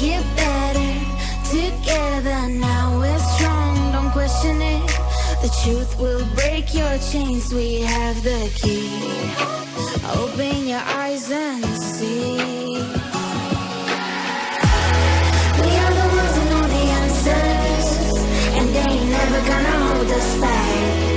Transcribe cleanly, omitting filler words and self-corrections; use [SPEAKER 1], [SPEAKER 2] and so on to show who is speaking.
[SPEAKER 1] make it better together. Now we're strong, don't question it. The truth will break your chains. We have the key. Open your eyes and see. We are the ones who know the answers, and they ain't never gonna hold us back.